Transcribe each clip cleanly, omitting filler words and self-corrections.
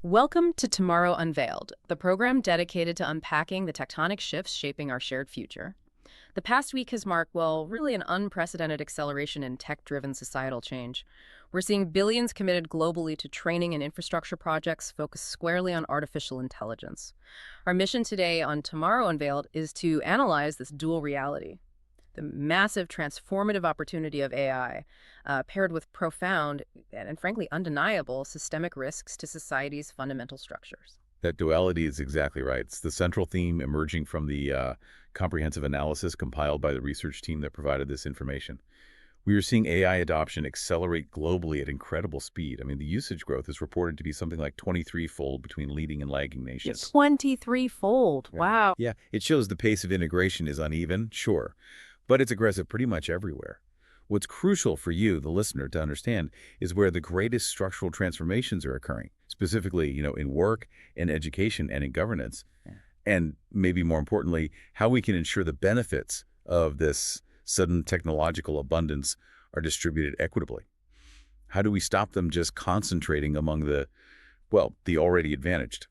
Welcome to Tomorrow Unveiled, the program dedicated to unpacking the tectonic shifts shaping our shared future. The past week has marked, well, really an unprecedented acceleration in tech-driven societal change. We're seeing billions committed globally to training and infrastructure projects focused squarely on artificial intelligence. Our mission today on Tomorrow Unveiled is to analyze this dual reality, the massive transformative opportunity of AI, paired with profound and frankly undeniable systemic risks to society's fundamental structures. That duality is exactly right. It's the central theme emerging from the comprehensive analysis compiled by the research team that provided this information. We are seeing AI adoption accelerate globally at incredible speed. I mean, the usage growth is reported to be something like 23-fold between leading and lagging nations. 23-fold. Yeah. Wow. Yeah, it shows the pace of integration is uneven, sure, but it's aggressive pretty much everywhere. What's crucial for you, the listener, to understand is where the greatest structural transformations are occurring, specifically, in work, in education, and in governance. Yeah. And maybe more importantly, how we can ensure the benefits of this sudden technological abundance are distributed equitably. How do we stop them just concentrating among the already advantaged?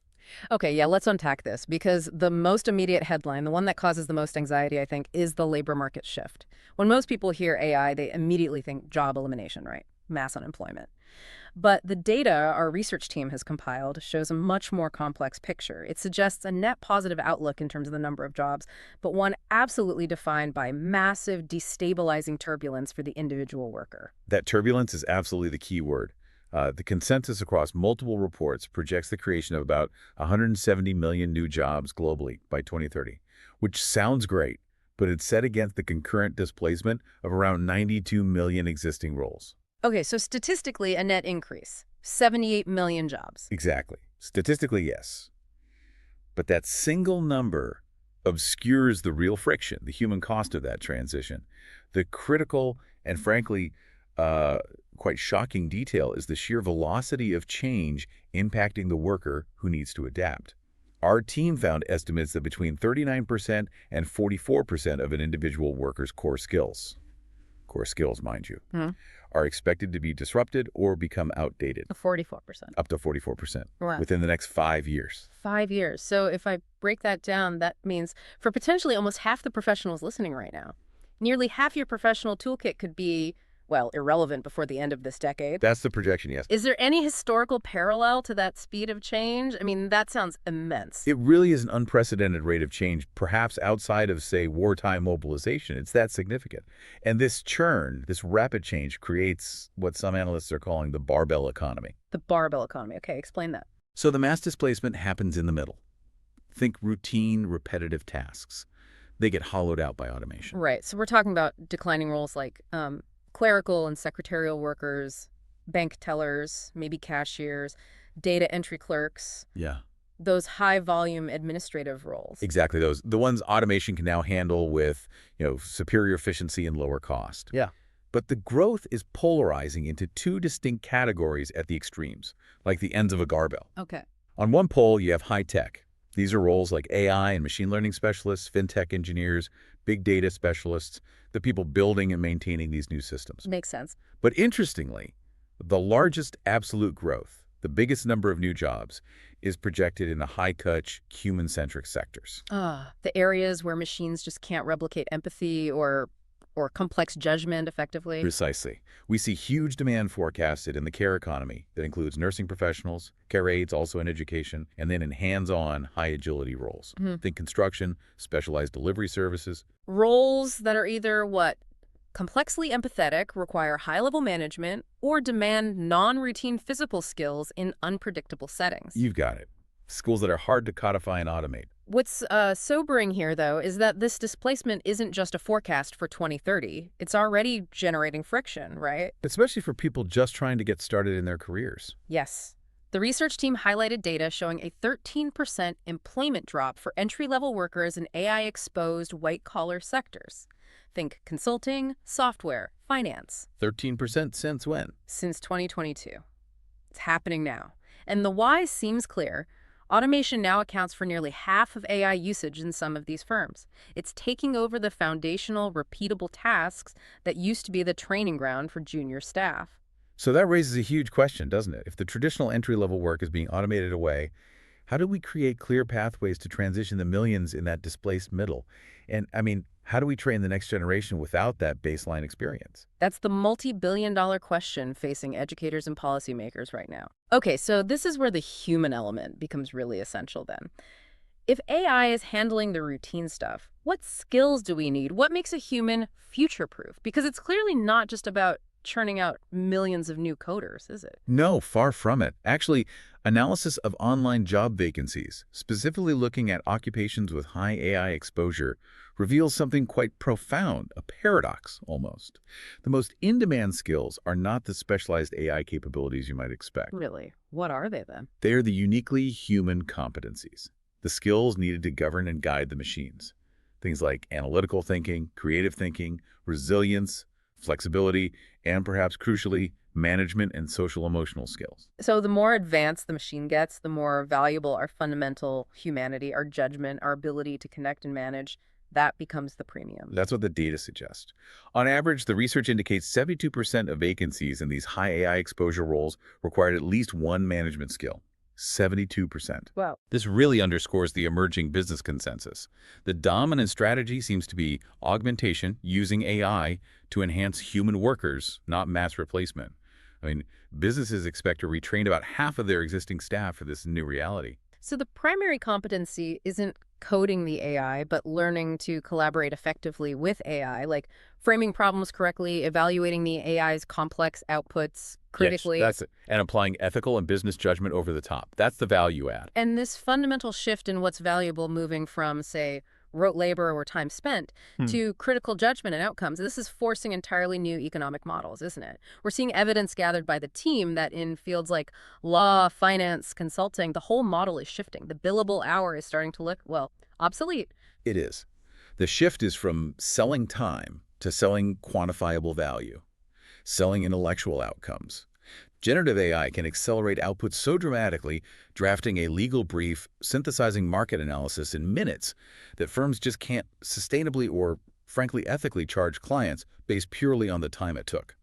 Okay, yeah, let's unpack this because the most immediate headline, the one that causes the most anxiety, I think, is the labor market shift. When most people hear AI, they immediately think job elimination, right? Mass unemployment. But the data our research team has compiled shows a much more complex picture. It suggests a net positive outlook in terms of the number of jobs, but one absolutely defined by massive destabilizing turbulence for the individual worker. That turbulence is absolutely the key word. The consensus across multiple reports projects the creation of about 170 million new jobs globally by 2030, which sounds great, but it's set against the concurrent displacement of around 92 million existing roles. Okay, so statistically, a net increase, 78 million jobs. Exactly. Statistically, yes. But that single number obscures the real friction, the human cost of that transition. The critical and frankly, quite shocking detail is the sheer velocity of change impacting the worker who needs to adapt. Our team found estimates that between 39% and 44% of an individual worker's core skills, mind you, are expected to be disrupted or become outdated. 44%. Up to 44% Wow. within the next 5 years. 5 years. So if I break that down, that means for potentially almost half the professionals listening right now, nearly half your professional toolkit could be, well, irrelevant before the end of this decade. That's the projection, yes. Is there any historical parallel to that speed of change? I mean, that sounds immense. It really is an unprecedented rate of change, perhaps outside of, say, wartime mobilization. It's that significant. And this churn, this rapid change, creates what some analysts are calling the barbell economy. The barbell economy. Okay, explain that. So the mass displacement happens in the middle. Think routine, repetitive tasks. They get hollowed out by automation. Right. So we're talking about declining roles like clerical and secretarial workers, bank tellers, maybe cashiers, data entry clerks. Yeah. Those high-volume administrative roles. Exactly those. The ones automation can now handle with, superior efficiency and lower cost. Yeah. But the growth is polarizing into two distinct categories at the extremes, like the ends of a barbell. Okay. On one pole, you have high tech. These are roles like AI and machine learning specialists, fintech engineers, big data specialists, the people building and maintaining these new systems. Makes sense. But interestingly, the largest absolute growth, the biggest number of new jobs, is projected in the high-touch, human-centric sectors. The areas where machines just can't replicate empathy or complex judgment effectively. Precisely. We see huge demand forecasted in the care economy that includes nursing professionals, care aides also in education, and then in hands-on, high-agility roles. Think construction, specialized delivery services. Roles that are either, complexly empathetic, require high-level management, or demand non-routine physical skills in unpredictable settings. You've got it. Skills that are hard to codify and automate. What's sobering here, though, is that this displacement isn't just a forecast for 2030. It's already generating friction, right? Especially for people just trying to get started in their careers. Yes. The research team highlighted data showing a 13% employment drop for entry-level workers in AI-exposed white-collar sectors. Think consulting, software, finance. 13% since when? Since 2022. It's happening now. And the why seems clear. Automation now accounts for nearly half of AI usage in some of these firms. It's taking over the foundational, repeatable tasks that used to be the training ground for junior staff. So that raises a huge question, doesn't it? If the traditional entry-level work is being automated away, how do we create clear pathways to transition the millions in that displaced middle? And, I mean, how do we train the next generation without that baseline experience? That's the multi-billion-dollar question facing educators and policymakers right now. Okay, so this is where the human element becomes really essential then. If AI is handling the routine stuff, what skills do we need? What makes a human future-proof? Because it's clearly not just about churning out millions of new coders, is it? No, far from it. Actually, analysis of online job vacancies, specifically looking at occupations with high AI exposure, reveals something quite profound, a paradox almost. The most in-demand skills are not the specialized AI capabilities you might expect. Really? What are they then? They are the uniquely human competencies, the skills needed to govern and guide the machines. Things like analytical thinking, creative thinking, resilience, flexibility, and perhaps crucially, management and social-emotional skills. So the more advanced the machine gets, the more valuable our fundamental humanity, our judgment, our ability to connect and manage, that becomes the premium. That's what the data suggests. On average, the research indicates 72% of vacancies in these high AI exposure roles required at least one management skill. 72%. Wow. This really underscores the emerging business consensus. The dominant strategy seems to be augmentation using AI to enhance human workers, not mass replacement. I mean, businesses expect to retrain about half of their existing staff for this new reality. So the primary competency isn't coding the AI, but learning to collaborate effectively with AI, like framing problems correctly, evaluating the AI's complex outputs critically. Yes, that's it. And applying ethical and business judgment over the top. That's the value add. And this fundamental shift in what's valuable, moving from, say, rote labor or time spent to critical judgment and outcomes, this is forcing entirely new economic models, isn't it? We're seeing evidence gathered by the team that in fields like law, finance, consulting, the whole model is shifting. The billable hour is starting to look, well, obsolete. It is. The shift is from selling time to selling quantifiable value, selling intellectual outcomes. Generative AI can accelerate output so dramatically, drafting a legal brief, synthesizing market analysis in minutes, that firms just can't sustainably or, frankly, ethically charge clients based purely on the time it took.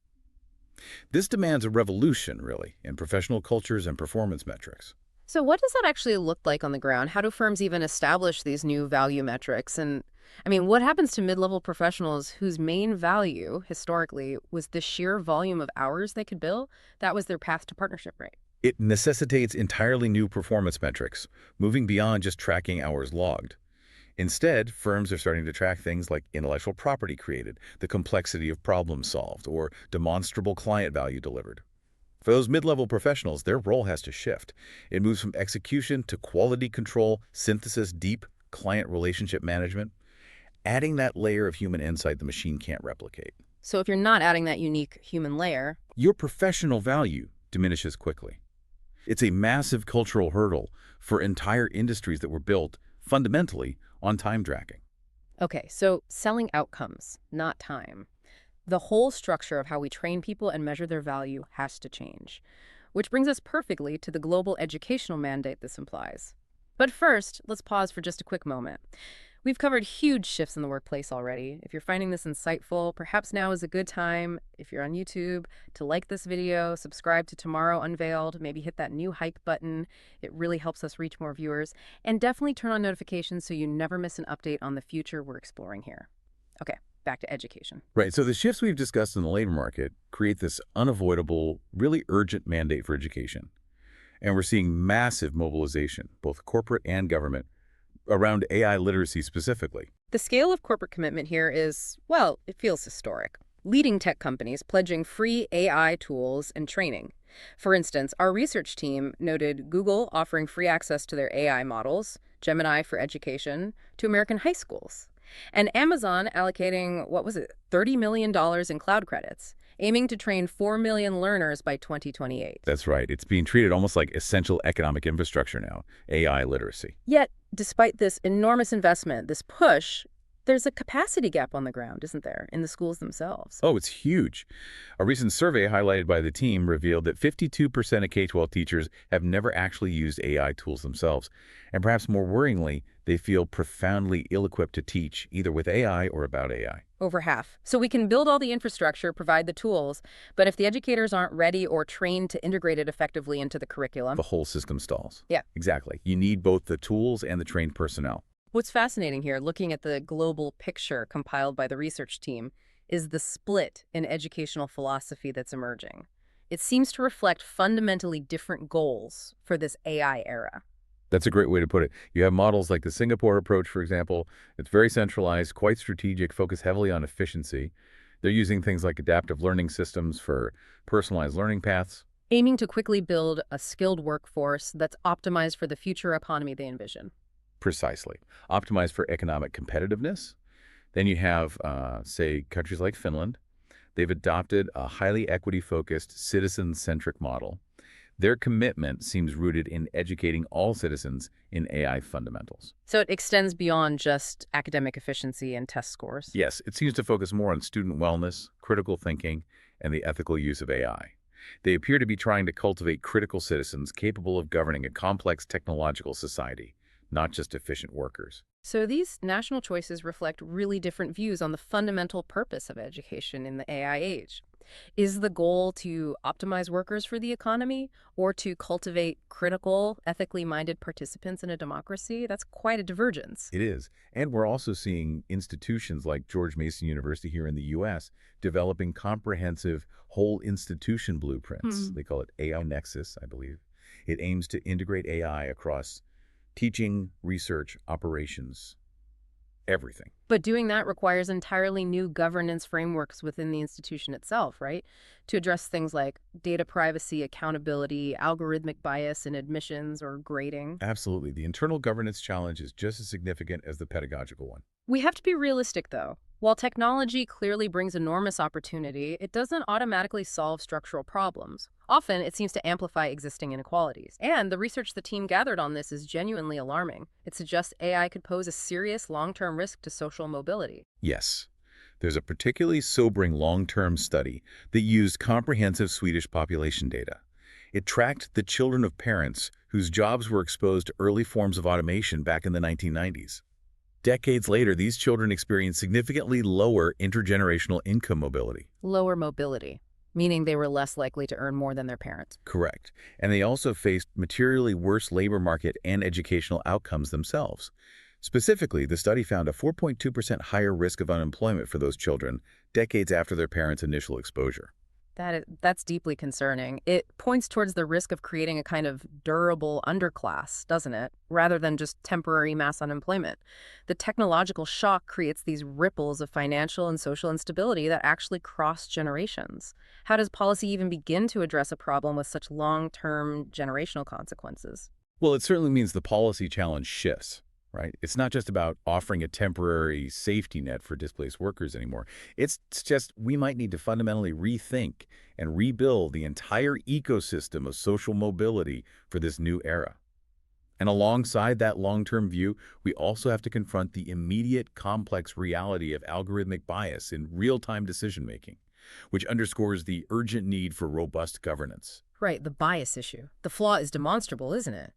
This demands a revolution, really, in professional cultures and performance metrics. So what does that actually look like on the ground? How do firms even establish these new value metrics? And I mean, what happens to mid-level professionals whose main value, historically, was the sheer volume of hours they could bill? That was their path to partnership, right? It necessitates entirely new performance metrics, moving beyond just tracking hours logged. Instead, firms are starting to track things like intellectual property created, the complexity of problems solved, or demonstrable client value delivered. For those mid-level professionals, their role has to shift. It moves from execution to quality control, synthesis, deep client relationship management, adding that layer of human insight the machine can't replicate. So if you're not adding that unique human layer, Your professional value diminishes quickly. It's a massive cultural hurdle for entire industries that were built, fundamentally, on time tracking. okay, so selling outcomes, not time. The whole structure of how we train people and measure their value has to change. Which brings us perfectly to the global educational mandate this implies. But first, let's pause for just a quick moment. We've covered huge shifts in the workplace already. If you're finding this insightful, perhaps now is a good time, if you're on YouTube, to like this video, subscribe to Tomorrow Unveiled, maybe hit that new hike button. It really helps us reach more viewers. And definitely turn on notifications so you never miss an update on the future we're exploring here. Okay, back to education. Right, so the shifts we've discussed in the labor market create this unavoidable, really urgent mandate for education. And we're seeing massive mobilization, both corporate and government, around AI literacy specifically. The scale of corporate commitment here is, well, it feels historic. Leading tech companies pledging free AI tools and training. For instance, our research team noted Google offering free access to their AI models, Gemini for education, to American high schools. And Amazon allocating, what was it, $30 million in cloud credits, aiming to train 4 million learners by 2028. That's right. It's being treated almost like essential economic infrastructure now, AI literacy. Yet, despite this enormous investment, this push, there's a capacity gap on the ground, isn't there, in the schools themselves? Oh, it's huge. A recent survey highlighted by the team revealed that 52% of K-12 teachers have never actually used AI tools themselves. And perhaps more worryingly, they feel profoundly ill-equipped to teach, either with AI or about AI. Over half. So we can build all the infrastructure, provide the tools, but if the educators aren't ready or trained to integrate it effectively into the curriculum. The whole system stalls. Yeah. Exactly. You need both the tools and the trained personnel. What's fascinating here, looking at the global picture compiled by the research team, is the split in educational philosophy that's emerging. It seems to reflect fundamentally different goals for this AI era. That's a great way to put it. You have models like the Singapore approach, for example. It's very centralized, quite strategic, focused heavily on efficiency. They're using things like adaptive learning systems for personalized learning paths. Aiming to quickly build a skilled workforce that's optimized for the future economy they envision. Precisely. Optimized for economic competitiveness. Then you have, say, countries like Finland. They've adopted a highly equity-focused, citizen-centric model. Their commitment seems rooted in educating all citizens in AI fundamentals. So it extends beyond just academic efficiency and test scores. Yes, it seems to focus more on student wellness, critical thinking, and the ethical use of AI. They appear to be trying to cultivate critical citizens capable of governing a complex technological society, not just efficient workers. So these national choices reflect really different views on the fundamental purpose of education in the AI age. Is the goal to optimize workers for the economy or to cultivate critical, ethically minded participants in a democracy? That's quite a divergence. It is. And we're also seeing institutions like George Mason University here in the U.S. developing comprehensive whole institution blueprints. They call it AI Nexus, I believe. It aims to integrate AI across teaching, research, operations, everything. But doing that requires entirely new governance frameworks within the institution itself, right? To address things like data privacy, accountability, algorithmic bias in admissions or grading. Absolutely. The internal governance challenge is just as significant as the pedagogical one. We have to be realistic, though. While technology clearly brings enormous opportunity, it doesn't automatically solve structural problems. Often, it seems to amplify existing inequalities. And the research the team gathered on this is genuinely alarming. It suggests AI could pose a serious long-term risk to social mobility. Yes. There's a particularly sobering long-term study that used comprehensive Swedish population data. It tracked the children of parents whose jobs were exposed to early forms of automation back in the 1990s. Decades later, these children experienced significantly lower intergenerational income mobility. Lower mobility, meaning they were less likely to earn more than their parents. Correct. And they also faced materially worse labor market and educational outcomes themselves. Specifically, the study found a 4.2% higher risk of unemployment for those children decades after their parents' initial exposure. That's deeply concerning. It points towards the risk of creating a kind of durable underclass, doesn't it? Rather than just temporary mass unemployment. The technological shock creates these ripples of financial and social instability that actually cross generations. How does policy even begin to address a problem with such long-term generational consequences? Well, it certainly means the policy challenge shifts. Right? It's not just about offering a temporary safety net for displaced workers anymore. It's just we might need to fundamentally rethink and rebuild the entire ecosystem of social mobility for this new era. And alongside that long-term view, we also have to confront the immediate complex reality of algorithmic bias in real-time decision-making, which underscores the urgent need for robust governance. Right, the bias issue. The flaw is demonstrable, isn't it?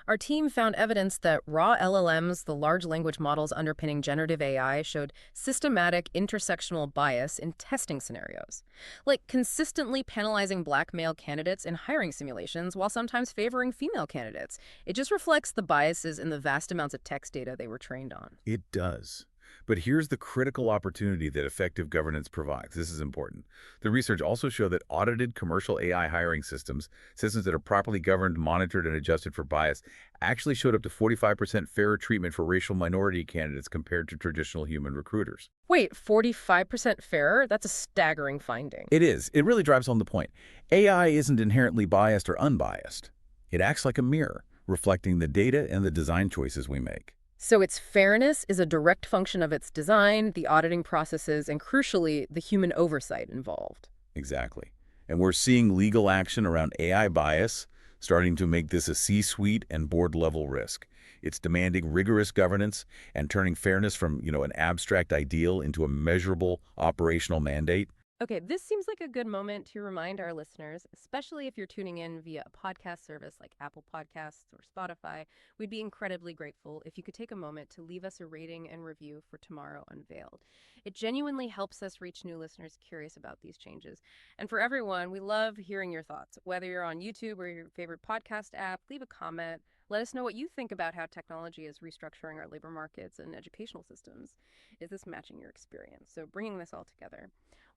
Our team found evidence that raw LLMs, the large language models underpinning generative AI, showed systematic intersectional bias in testing scenarios, like consistently penalizing black male candidates in hiring simulations while sometimes favoring female candidates. It just reflects the biases in the vast amounts of text data they were trained on. It does. But here's the critical opportunity that effective governance provides. This is important. The research also showed that audited commercial AI hiring systems that are properly governed, monitored, and adjusted for bias, actually showed up to 45% fairer treatment for racial minority candidates compared to traditional human recruiters. Wait, 45% fairer? That's a staggering finding. It is. It really drives home the point. AI isn't inherently biased or unbiased. It acts like a mirror, reflecting the data and the design choices we make. So its fairness is a direct function of its design, the auditing processes, and crucially, the human oversight involved. Exactly. And we're seeing legal action around AI bias, starting to make this a C-suite and board-level risk. It's demanding rigorous governance and turning fairness from, an abstract ideal into a measurable operational mandate. Okay, this seems like a good moment to remind our listeners, especially if you're tuning in via a podcast service like Apple Podcasts or Spotify. We'd be incredibly grateful if you could take a moment to leave us a rating and review for Tomorrow Unveiled. It genuinely helps us reach new listeners curious about these changes. And for everyone, we love hearing your thoughts. Whether you're on YouTube or your favorite podcast app, leave a comment. Let us know what you think about how technology is restructuring our labor markets and educational systems. Is this matching your experience? So bringing this all together,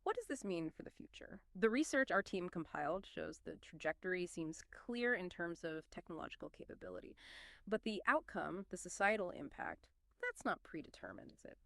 what does this mean for the future? The research our team compiled shows the trajectory seems clear in terms of technological capability. But the outcome, the societal impact, that's not predetermined, is it?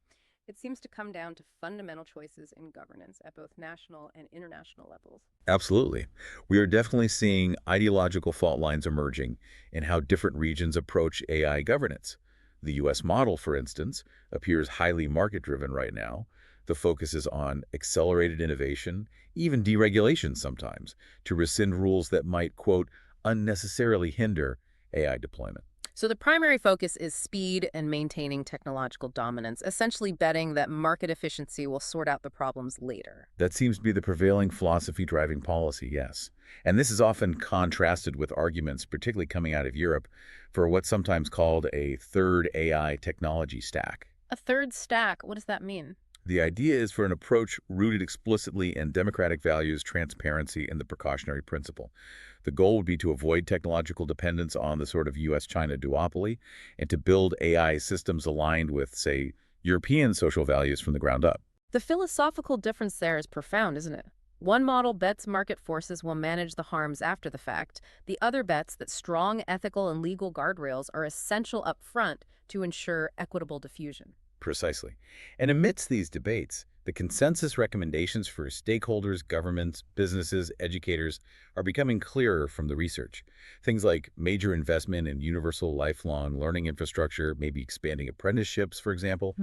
It seems to come down to fundamental choices in governance at both national and international levels. Absolutely. We are definitely seeing ideological fault lines emerging in how different regions approach AI governance. The U.S. model, for instance, appears highly market-driven right now. The focus is on accelerated innovation, even deregulation sometimes, to rescind rules that might, quote, unnecessarily hinder AI deployment. So the primary focus is speed and maintaining technological dominance, essentially betting that market efficiency will sort out the problems later. That seems to be the prevailing philosophy driving policy, yes. And this is often contrasted with arguments, particularly coming out of Europe, for what's sometimes called a third AI technology stack. A third stack, what does that mean? The idea is for an approach rooted explicitly in democratic values, transparency, and the precautionary principle. The goal would be to avoid technological dependence on the sort of U.S.-China duopoly and to build AI systems aligned with, say, European social values from the ground up. The philosophical difference there is profound, isn't it? One model bets market forces will manage the harms after the fact. The other bets that strong ethical and legal guardrails are essential up front to ensure equitable diffusion. Precisely. And amidst these debates, the consensus recommendations for stakeholders, governments, businesses, educators are becoming clearer from the research. Things like major investment in universal lifelong learning infrastructure, maybe expanding apprenticeships, for example,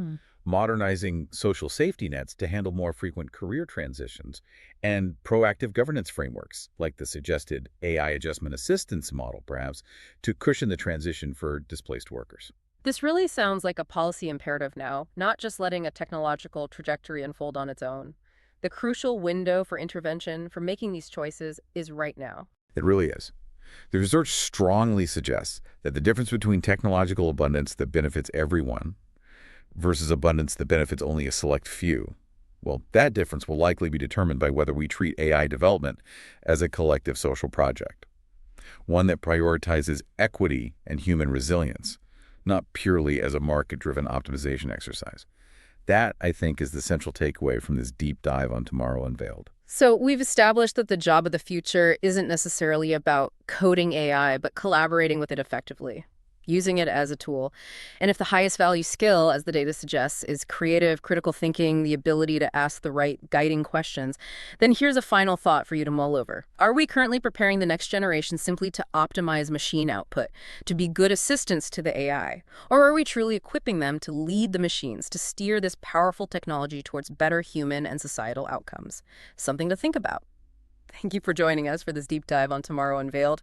modernizing social safety nets to handle more frequent career transitions, and proactive governance frameworks, like the suggested AI adjustment assistance model, perhaps, to cushion the transition for displaced workers. This really sounds like a policy imperative now, not just letting a technological trajectory unfold on its own. The crucial window for intervention, for making these choices, is right now. It really is. The research strongly suggests that the difference between technological abundance that benefits everyone versus abundance that benefits only a select few, well, that difference will likely be determined by whether we treat AI development as a collective social project, one that prioritizes equity and human resilience, not purely as a market-driven optimization exercise. That, I think, is the central takeaway from this deep dive on Tomorrow Unveiled. So we've established that the job of the future isn't necessarily about coding AI, but collaborating with it effectively, using it as a tool. And if the highest value skill, as the data suggests, is creative, critical thinking, the ability to ask the right guiding questions, then here's a final thought for you to mull over. Are we currently preparing the next generation simply to optimize machine output, to be good assistants to the AI? Or are we truly equipping them to lead the machines, to steer this powerful technology towards better human and societal outcomes? Something to think about. Thank you for joining us for this deep dive on Tomorrow Unveiled.